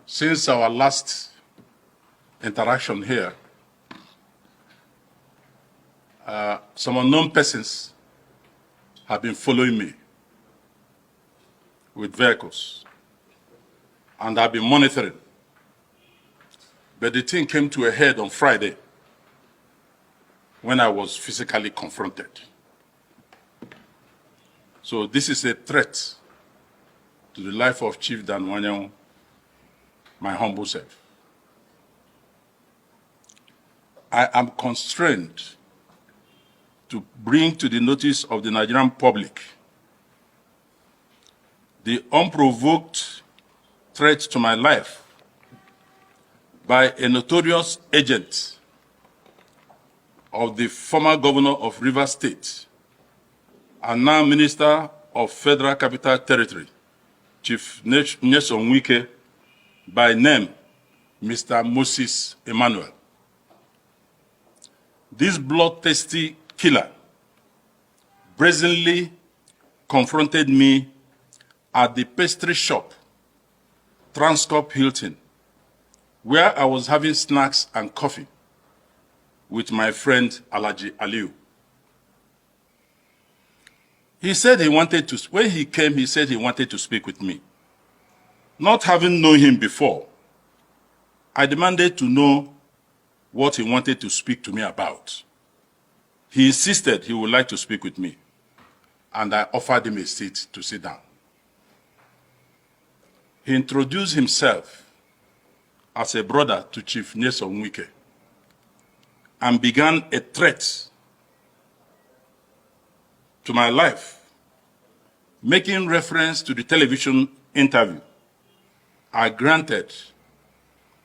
Since our last interaction here, some unknown persons have been following me with vehicles, and I've been monitoring. But the thing came to a head on Friday when I was physically confronted. So this is a threat to the life of Chief Dan Nwanyanwu, my humble self. I am constrained to bring to the notice of the Nigerian public the unprovoked threat to my life by a notorious agent of the former governor of Rivers State and now Minister of Federal Capital Territory, Chief Nyesom Wike, by name Mr. Moses Emmanuel. This bloodthirsty killer brazenly confronted me at the pastry shop, Transcorp Hilton, where I was having snacks and coffee with my friend Alhaji Aliu. He said he wanted to, when he came, he said he wanted to speak with me. Not having known him before, I demanded to know what he wanted to speak to me about. He insisted he would like to speak with me, and I offered him a seat to sit down. He introduced himself as a brother to Chief Nyesom Wike and began a threat to my life, making reference to the television interview I granted,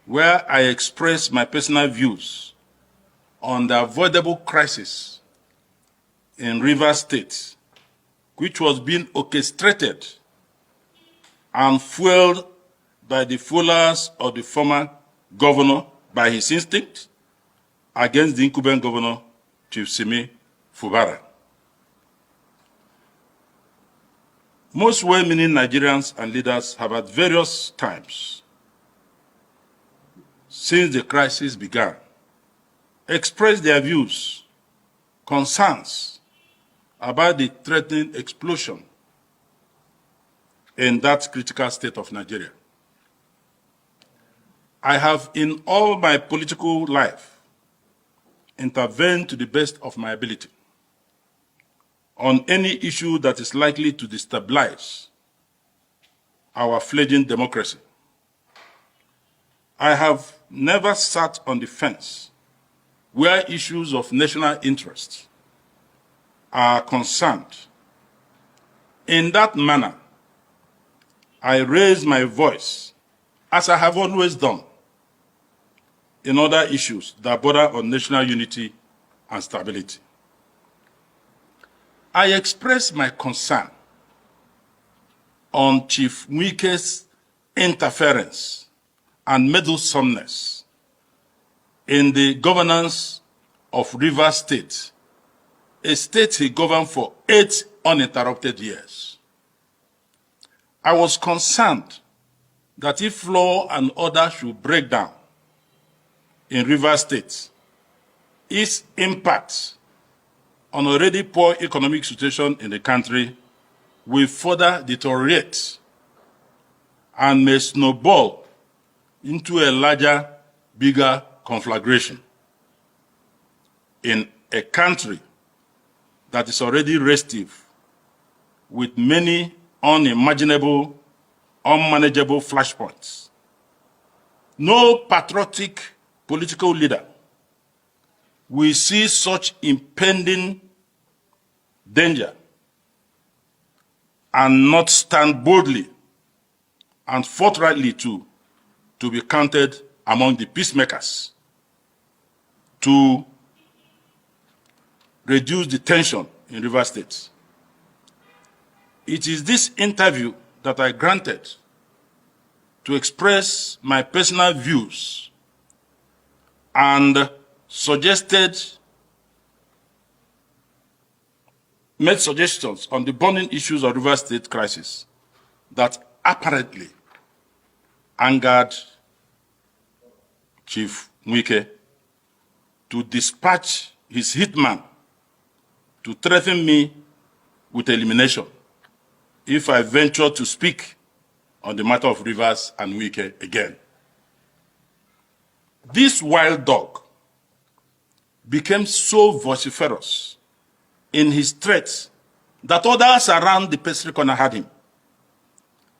where I expressed my personal views on the avoidable crisis in Rivers State, which was being orchestrated and fueled by the followers of the former governor by his instinct against the incumbent governor, Chief Simi Fubara. Most well-meaning Nigerians and leaders have at various times since the crisis began expressed their views, concerns about the threatening explosion in that critical state of Nigeria. I have, in all my political life, intervened to the best of my ability on any issue that is likely to destabilize our fledgling democracy. I have never sat on the fence where issues of national interest are concerned. In that manner, I raise my voice, as I have always done, in other issues that border on national unity and stability. I express my concern on Chief Wike's interference and meddlesomeness in the governance of Rivers State, a state he governed for 8 uninterrupted years. I was concerned that if law and order should break down in Rivers State, its impact on already poor economic situation in the country will further deteriorate and may snowball into a larger, bigger conflagration in a country that is already restive with many unimaginable, unmanageable flashpoints. No patriotic political leader will see such impending danger and not stand boldly and forthrightly to be counted among the peacemakers to reduce the tension in Rivers State. It is this interview that I granted to express my personal views and made suggestions on the burning issues of Rivers State crisis that apparently angered Chief Wike to dispatch his hitman to threaten me with elimination if I venture to speak on the matter of Rivers and Wike again. This wild dog became so vociferous in his threats that others around the pastry corner had him.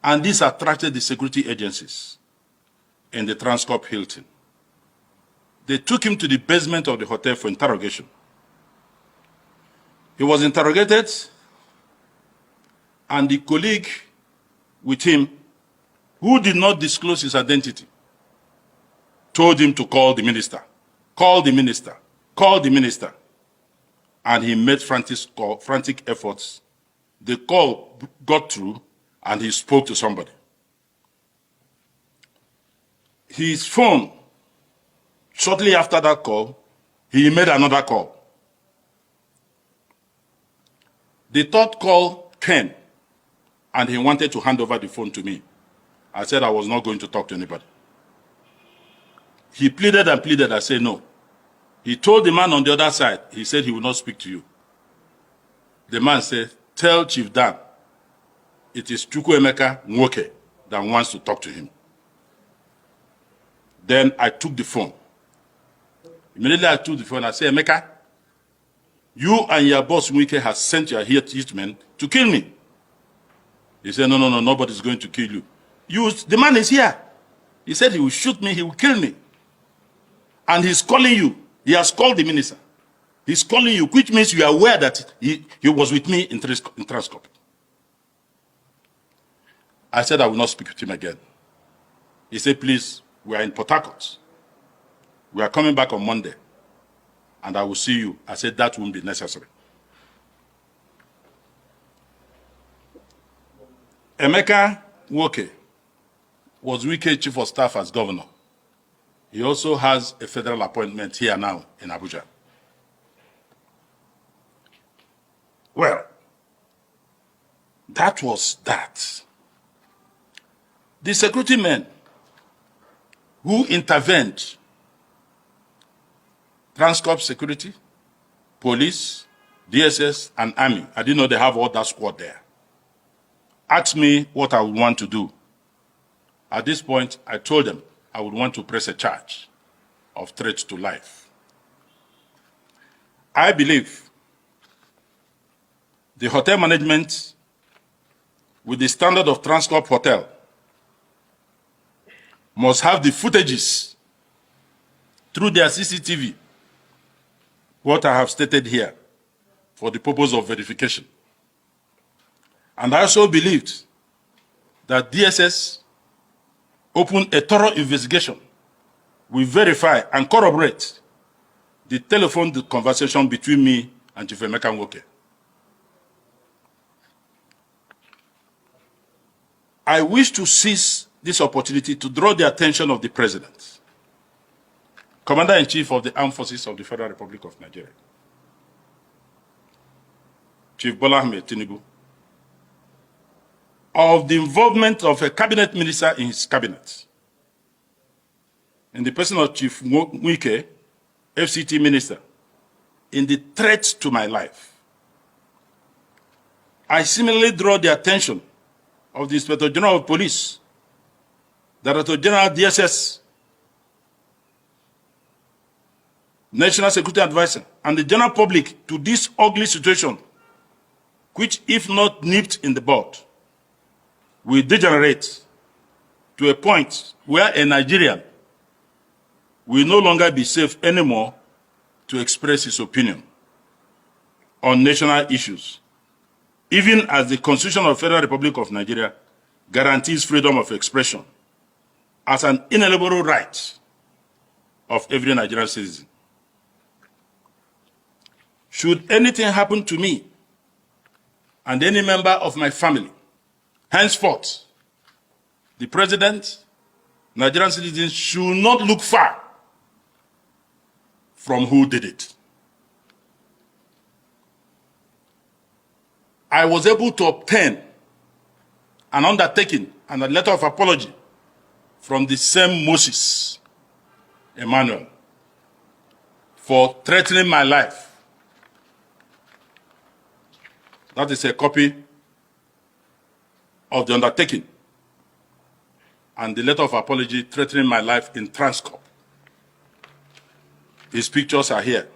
And this attracted the security agencies in the Transcorp Hilton. They took him to the basement of the hotel for interrogation. He was interrogated, and the colleague with him, who did not disclose his identity, told him to call the minister, call the minister, call the minister. And he made frantic efforts. The call got through, and he spoke to somebody. His phone, shortly after that call, he made another call. The third call came, and he wanted to hand over the phone to me. I said I was not going to talk to anybody. He pleaded and pleaded. I said no. He told the man on the other side, he said he will not speak to you. The man said, tell Chief Dan, it is Chukwuemeka Nwoke that wants to talk to him. Then I took the phone. Immediately I took the phone. I said, Emeka, you and your boss Wike has sent your hitmen to kill me. He said, no, nobody's going to kill you. The man is here. He said he will shoot me, he will kill me. And he's calling you. He has called the minister. He's calling you, which means you are aware that he was with me in Transcorp. I said I will not speak with him again. He said, please, we are in Port Harcourt. We are coming back on Monday, and I will see you. I said that won't be necessary. Emeka Nwoke was Wike chief of staff as governor. He also has a federal appointment here now in Abuja. Well, that was that. The security men who intervened, Transcorp Security, Police, DSS, and Army, I didn't know they have all that squad there, asked me what I would want to do. At this point, I told them I would want to press a charge of threat to life. I believe the hotel management, with the standard of Transcorp Hotel, must have the footages through their CCTV, what I have stated here, for the purpose of verification. And I also believed that DSS opened a thorough investigation, will verify and corroborate the telephone conversation between me and Chief Emeka Nwoke. I wish to seize this opportunity to draw the attention of the President, Commander-in-Chief of the Armed Forces of the Federal Republic of Nigeria, Chief Bola Ahmed Tinubu, of the involvement of a cabinet minister in his cabinet, in the person of Chief Wike, FCT minister, in the threat to my life. I similarly draw the attention of the Inspector General of Police, Director General DSS, National Security Advisor, and the general public to this ugly situation, which, if not nipped in the bud, will degenerate to a point where a Nigerian will no longer be safe anymore to express his opinion on national issues, even as the Constitution of the Federal Republic of Nigeria guarantees freedom of expression as an inalienable right of every Nigerian citizen. Should anything happen to me and any member of my family, henceforth, the President, Nigerian citizens should not look far from who did it. I was able to obtain an undertaking and a letter of apology from the same Moses Emmanuel for threatening my life. That is a copy of the undertaking and the letter of apology threatening my life in Transcorp. His pictures are here.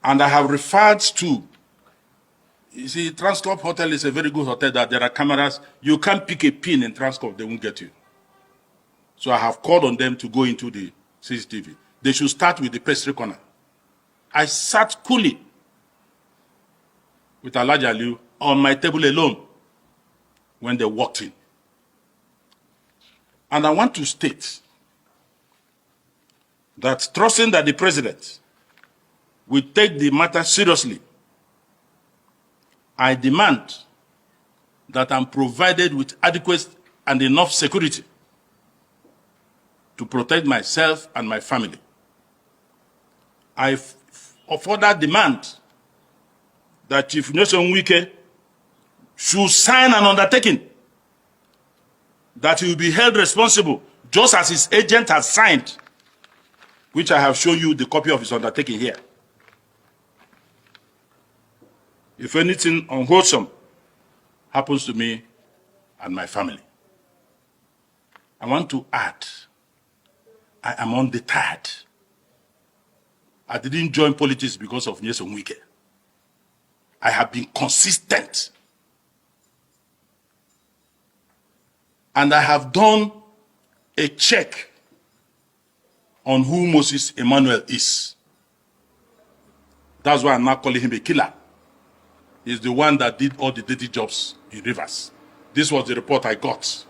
And I have referred to, you see, Transcorp Hotel is a very good hotel that there are cameras. You can't pick a pin in Transcorp, they won't get you. So I have called on them to go into the CCTV. They should start with the pastry corner. I sat coolly with Alhaji Aliu on my table alone when they walked in. And I want to state that trusting that the president will take the matter seriously, I demand that I'm provided with adequate and enough security to protect myself and my family. I further demand that Chief Nyesom Wike should sign an undertaking that he will be held responsible just as his agent has signed, which I have shown you the copy of his undertaking here. If anything unwholesome happens to me and my family, I want to add, I am undeterred. I didn't join politics because of Nyesom Wike. I have been consistent. And I have done a check on who Moses Emmanuel is. That's why I'm not calling him a killer. He's the one that did all the dirty jobs in Rivers. This was the report I got.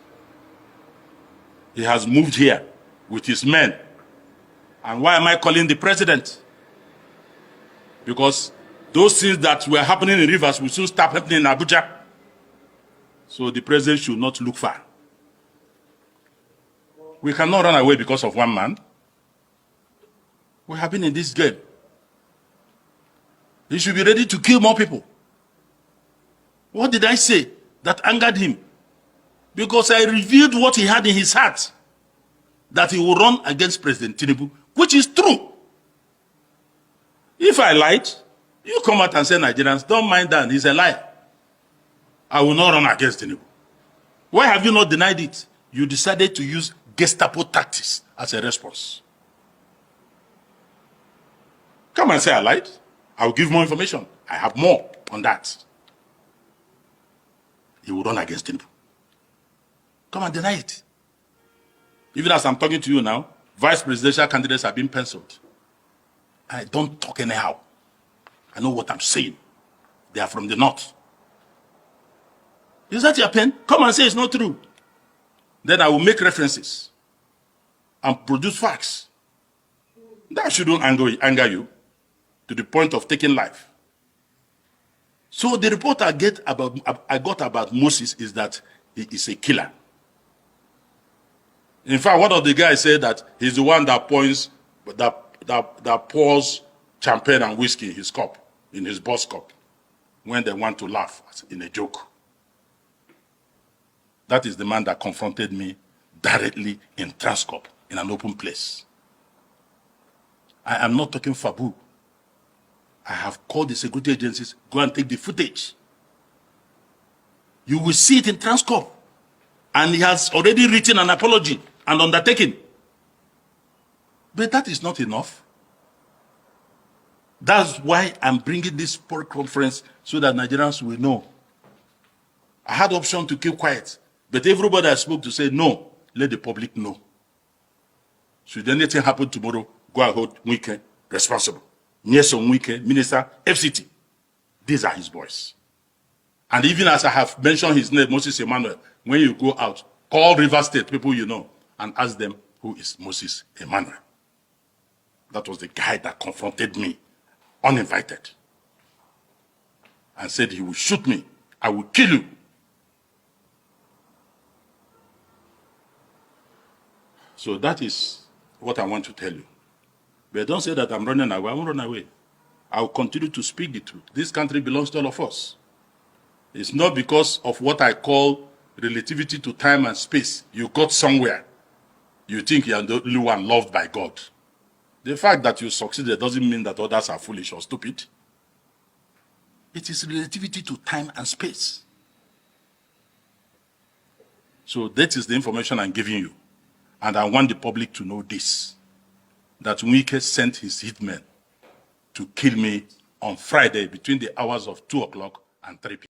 He has moved here with his men. And why am I calling the president? Because those things that were happening in Rivers will soon start happening in Abuja. So the president should not look far. We cannot run away because of one man. We have been in this game. He should be ready to kill more people. What did I say that angered him? Because I revealed what he had in his heart, that he will run against President Tinubu, which is true. If I lied, you come out and say, Nigerians, don't mind that, he's a liar. I will not run against Tinubu. Why have you not denied it? You decided to use Gestapo tactics as a response. Come and say I lied. I will give more information. I have more on that. He will run against Tinubu. Come and deny it. Even as I'm talking to you now, vice presidential candidates have been penciled. I don't talk anyhow. I know what I'm saying. They are from the north. Is that your pen? Come and say it's not true. Then I will make references and produce facts. That shouldn't anger you to the point of taking life. So the report I got about Moses is that he is a killer. In fact, one of the guys said that he's the one that pours champagne and whiskey in his cup, in his boss cup, when they want to laugh in a joke. That is the man that confronted me directly in Transcorp, in an open place. I am not talking fabu. I have called the security agencies, go and take the footage. You will see it in Transcorp. And he has already written an apology and undertaken. But that is not enough. That's why I'm bringing this conference so that Nigerians will know. I had the option to keep quiet, but everybody I spoke to said, no, let the public know. Should anything happen tomorrow, go and hold Wike responsible. Nyesom Wike, Minister, FCT. These are his boys. And even as I have mentioned his name, Moses Emmanuel, when you go out, call River State people you know and ask them who is Moses Emmanuel. That was the guy that confronted me, uninvited, and said he will shoot me, I will kill you. So that is what I want to tell you. But don't say that I'm running away. I won't run away. I will continue to speak the truth. This country belongs to all of us. It's not because of what I call relativity to time and space, you got somewhere. You think you are the only one loved by God. The fact that you succeeded doesn't mean that others are foolish or stupid. It is relativity to time and space. So that is the information I'm giving you. And I want the public to know this, that Wike sent his hitmen to kill me on Friday between the hours of 2 o'clock and 3 p.m.